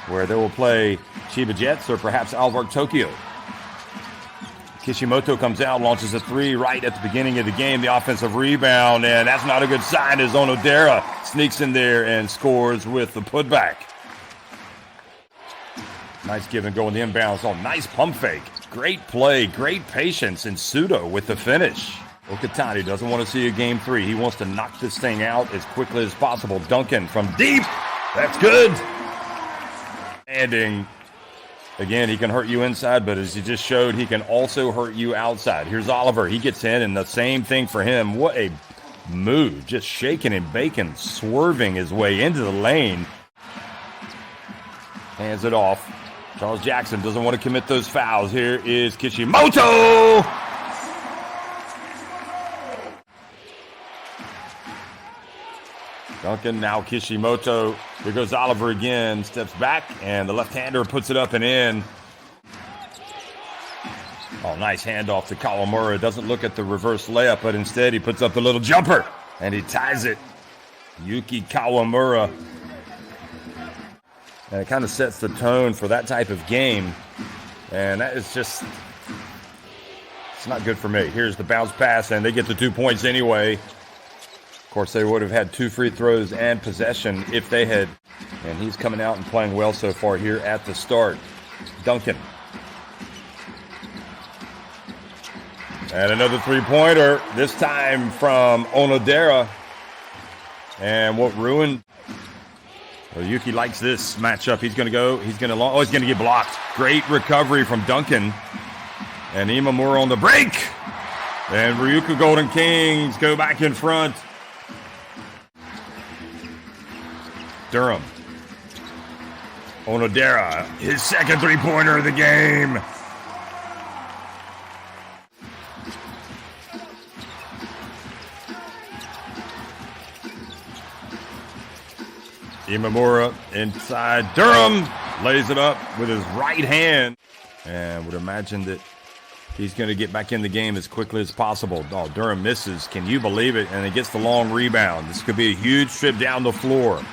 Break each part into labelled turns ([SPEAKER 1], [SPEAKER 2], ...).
[SPEAKER 1] where they will play Chiba Jets or perhaps Alvark Tokyo. Kishimoto comes out, launches a three right at the beginning of the game. The offensive rebound, and that's not a good sign as Onodera sneaks in there and scores with the putback. Nice give and go in the inbounds. Oh, nice pump fake. Great play, great patience, and Sudo with the finish. Okatani doesn't want to see a game three. He wants to knock this thing out as quickly as possible. Duncan from deep. That's good. Ending. Again, he can hurt you inside, but as he just showed, he can also hurt you outside. Here's Oliver. He gets in, and the same thing for him. What a move. Just shaking and baking, swerving his way into the lane. Hands it off. Charles Jackson doesn't want to commit those fouls. Here is Kishimoto. Duncan, now Kishimoto. Here goes Oliver again. Steps back, and the left-hander puts it up and in. Oh, nice handoff to Kawamura. Doesn't look at the reverse layup, but instead he puts up the little jumper, and he ties it. Yuki Kawamura. And it kind of sets the tone for that type of game. And that is just, it's not good for me. Here's the bounce pass, and they get the 2 points anyway. Of course, they would have had 2 free throws and possession if they had. And he's coming out and playing well so far here at the start. Duncan. And another three-pointer, this time from Onodera. And what ruined... Well, Yuki likes this matchup. He's going to go. He's going to get blocked. Great recovery from Duncan. And Imamura on the break. And Ryukyu Golden Kings go back in front. Durham. Onodera, his second three-pointer of the game. Imamura inside. Durham lays it up with his right hand. And would imagine that he's going to get back in the game as quickly as possible. Oh, Durham misses. Can you believe it? And he gets the long rebound. This could be a huge trip down the floor.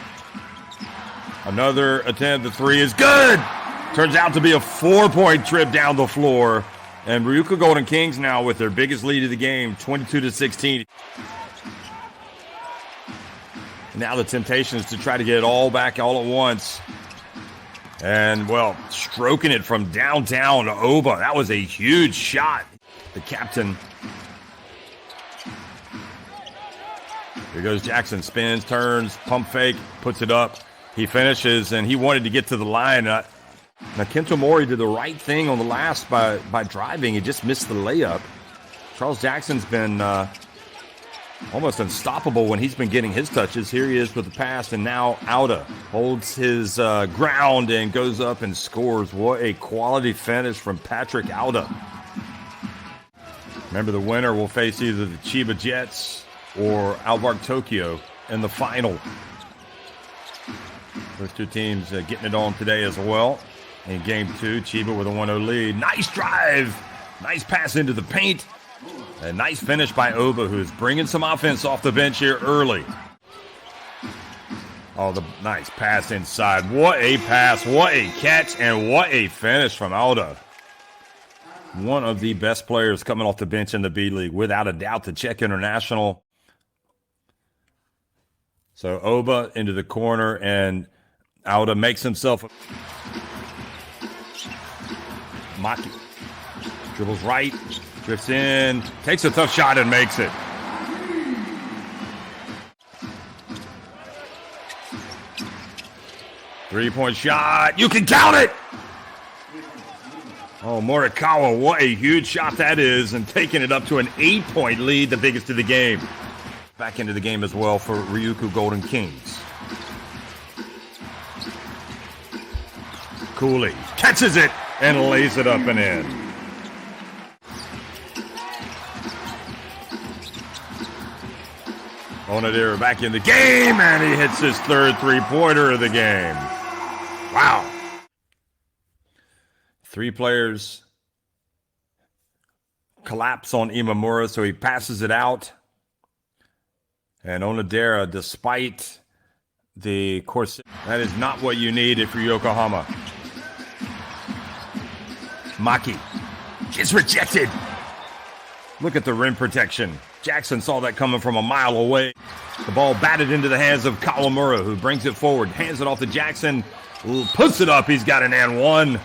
[SPEAKER 1] Another attempt. The three is good. Turns out to be a 4-point trip down the floor. And Ryukyu Golden Kings now with their biggest lead of the game, 22-16. Now the temptation is to try to get it all back all at once. And, well, stroking it from downtown to Oba. That was a huge shot. The captain. Here goes Jackson. Spins, turns, pump fake, puts it up. He finishes, and he wanted to get to the line. Now, Kento Mori did the right thing on the last by driving. He just missed the layup. Charles Jackson's been almost unstoppable when he's been getting his touches. Here he is with the pass, and now Auda holds his ground and goes up and scores. What a quality finish from Patrick Auda. Remember, the winner will face either the Chiba Jets or Alvark Tokyo in the final. Those two teams getting it on today as well. In game two, Chiba with a 1-0 lead. Nice drive. Nice pass into the paint. A nice finish by Oba, who is bringing some offense off the bench here early. Oh, the nice pass inside. What a pass, what a catch, and what a finish from Auda. One of the best players coming off the bench in the B-League, without a doubt, the Czech international. So Oba into the corner, and Auda makes himself. Maki dribbles right, drifts in, takes a tough shot and makes it. Three-point shot. You can count it. Oh, Morikawa, what a huge shot that is, and taking it up to an 8-point lead, the biggest of the game. Back into the game as well for Ryukyu Golden Kings. Cooley catches it and lays it up and in. Onodera back in the game, and he hits his third three-pointer of the game. Wow. Three players collapse on Imamura, so he passes it out. And Onodera, despite the Corsairs. That is not what you needed for Yokohama. Maki is rejected. Look at the rim protection. Jackson saw that coming from a mile away. The ball batted into the hands of Kawamura, who brings it forward, hands it off to Jackson, puts it up. He's got an and one.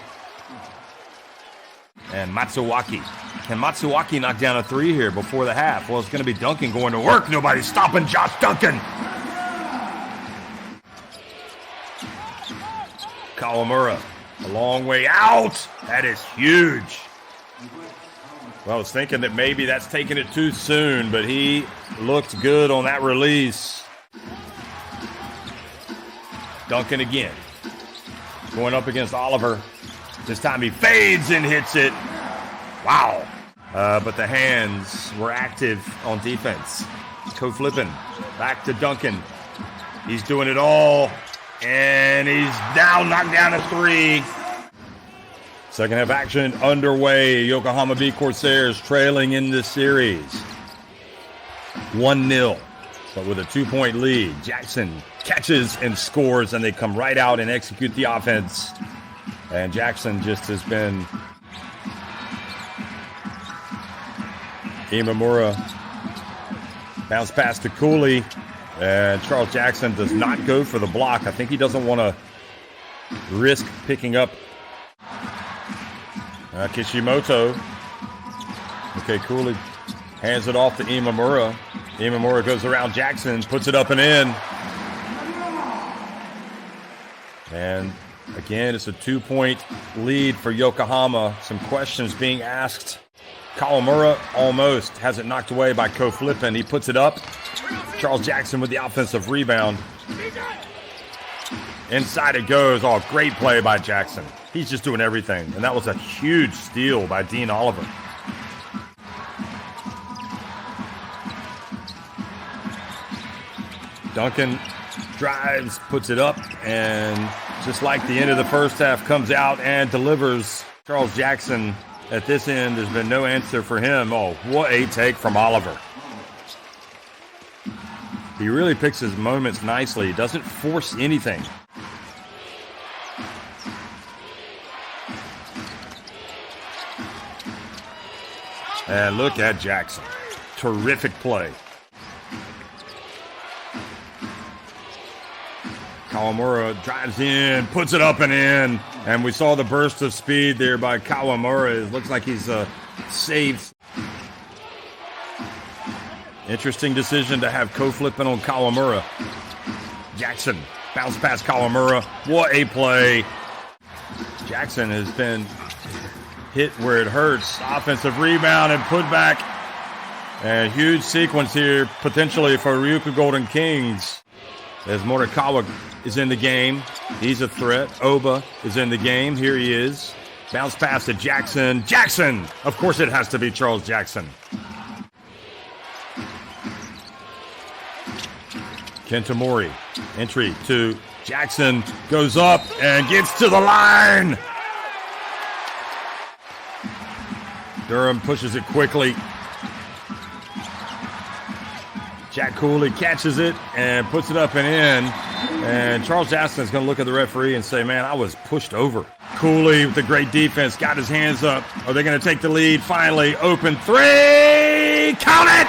[SPEAKER 1] And Matsuwaki. Can Matsuwaki knock down a three here before the half? Well, it's going to be Duncan going to work. Nobody's stopping Josh Duncan. Kawamura, a long way out. That is huge. Well, I was thinking that maybe that's taking it too soon, but he looked good on that release. Duncan again. Going up against Oliver. This time he fades and hits it. Wow. But the hands were active on defense. Co-flipping. Back to Duncan. He's doing it all. And he's now knocked down a three. Second half action underway. Yokohama B-Corsairs trailing in this series. 1-0. But with a 2-point lead. Jackson catches and scores, and they come right out and execute the offense. And Jackson just has been Imamura bounce pass to Cooley, and Charles Jackson does not go for the block. I think he doesn't want to risk picking up Kishimoto. Okay, Cooley hands it off to Imamura. Imamura goes around Jackson, puts it up and in. And again, it's a 2-point lead for Yokohama. Some questions being asked. Kawamura almost has it knocked away by Ko-Flippin. He puts it up. Charles Jackson with the offensive rebound. Inside it goes. Oh, great play by Jackson. He's just doing everything. And that was a huge steal by Dean Oliver. Duncan drives, puts it up, and just like the end of the first half, comes out and delivers. Charles Jackson at this end, there's been no answer for him. Oh, what a take from Oliver. He really picks his moments nicely. He doesn't force anything. And look at Jackson. Terrific play. Kawamura drives in, puts it up and in. And we saw the burst of speed there by Kawamura. It looks like he's saved. Interesting decision to have Ko-Flippin on Kawamura. Jackson bounce past Kawamura. What a play. Jackson has been hit where it hurts. Offensive rebound and put back. A huge sequence here, potentially for Ryukyu Golden Kings. As Morikawa is in the game. He's a threat. Oba is in the game. Here he is. Bounce pass to Jackson. Jackson! Of course it has to be Charles Jackson. Kentamori. Entry to Jackson. Goes up and gets to the line. Durham pushes it quickly. Jack Cooley catches it and puts it up and in. And Charles Jackson is going to look at the referee and say, man, I was pushed over. Cooley with the great defense, got his hands up. Are they going to take the lead? Finally, open three. Count it!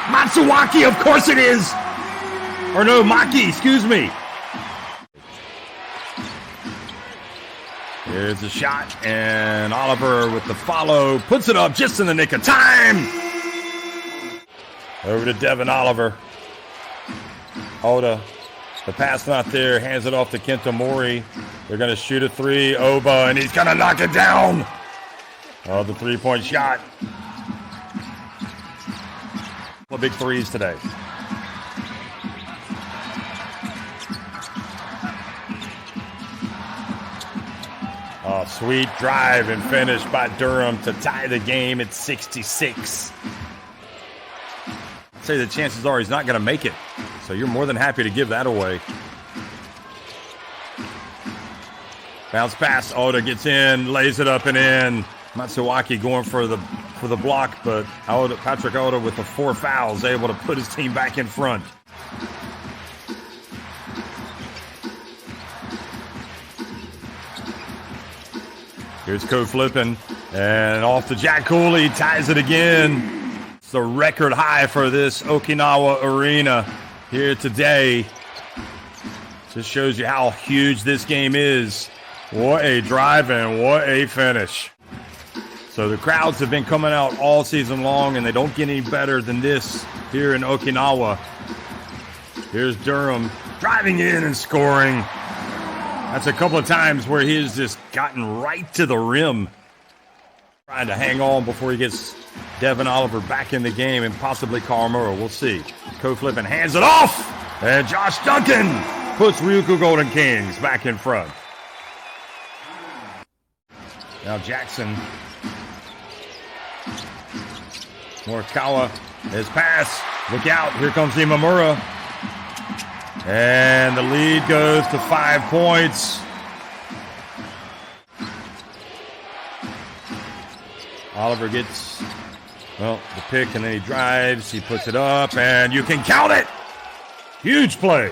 [SPEAKER 1] Matsuwaki, of course it is. Or no, Maki, excuse me. Here's a shot, and Oliver with the follow puts it up just in the nick of time. Over to Devin Oliver. Oda, the pass not there, hands it off to Kentamori. They're going to shoot a three. Oba, and he's going to knock it down. Oh, the three-point shot. The big threes today. Oh, sweet drive and finish by Durham to tie the game at 66. I'd say the chances are he's not going to make it. So you're more than happy to give that away. Bounce pass. Oda gets in, lays it up and in. Matsuwaki going for the block, but Patrick Oda with the 4 fouls able to put his team back in front. Here's Ko flipping, and off to Jack Cooley, ties it again. It's the record high for this Okinawa arena here today. Just shows you how huge this game is. What a drive and what a finish. So the crowds have been coming out all season long, and they don't get any better than this here in Okinawa. Here's Durham driving in and scoring. That's a couple of times where he's just gotten right to the rim, trying to hang on before he gets Devin Oliver back in the game and possibly Kawamura. We'll see. Ko flipping, hands it off, and Josh Duncan puts Ryukyu Golden Kings back in front. Now Jackson. Morikawa, his pass. Look out, here comes Imamura. And the lead goes to 5 points. Oliver gets, well, the pick, and then he drives. He puts it up, and you can count it. Huge play.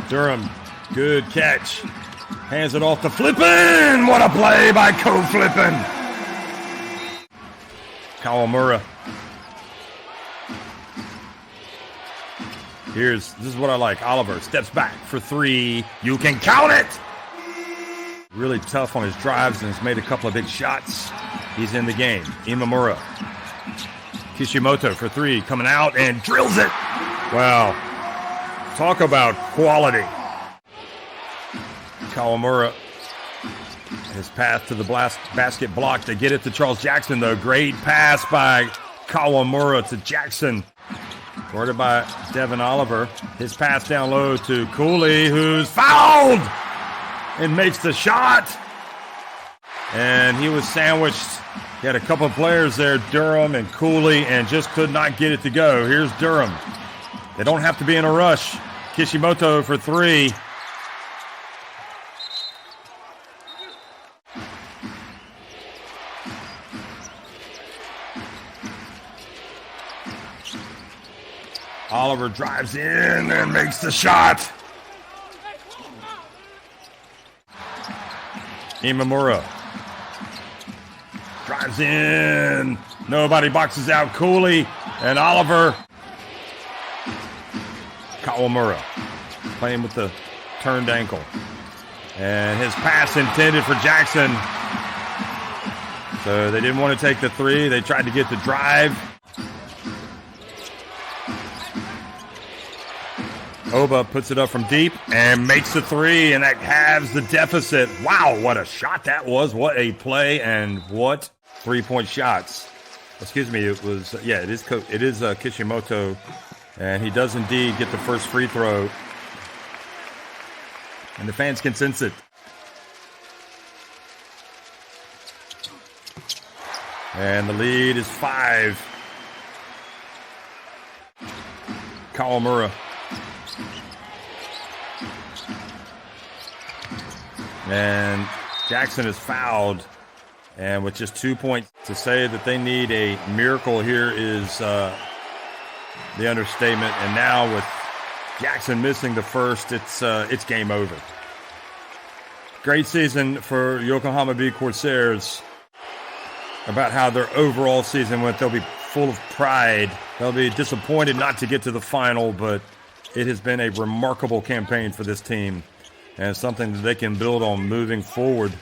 [SPEAKER 1] Durham, good catch. Hands it off to Flippin. What a play by Ko Flippin. Kawamura. This is what I like. Oliver steps back for three. You can count it. Really tough on his drives, and has made a couple of big shots. He's in the game. Imamura. Kishimoto for three, coming out and drills it. Wow. Talk about quality. Kawamura. His path to the basket block to get it to Charles Jackson, though. Great pass by Kawamura to Jackson. Guarded by Devin Oliver. His pass down low to Cooley, who's fouled and makes the shot. And he was sandwiched. He had a couple of players there, Durham and Cooley, and just could not get it to go. Here's Durham. They don't have to be in a rush. Kishimoto for three. Oliver drives in and makes the shot. Imamura drives in. Nobody boxes out Cooley and Oliver. Kawamura playing with the turned ankle. And his pass intended for Jackson. So they didn't want to take the three. They tried to get the drive. Oba puts it up from deep and makes the three, and that halves the deficit. Wow, what a shot that was. What a play, and what three-point shots. Excuse me, it was, it is Kishimoto, and he does indeed get the first free throw. And the fans can sense it. And the lead is 5. Kawamura. And Jackson is fouled. And with just 2 points, to say that they need a miracle here is the understatement. And now with Jackson missing the first, it's game over. Great season for Yokohama B-Corsairs. About how their overall season went, they'll be full of pride. They'll be disappointed not to get to the final, but it has been a remarkable campaign for this team and something that they can build on moving forward.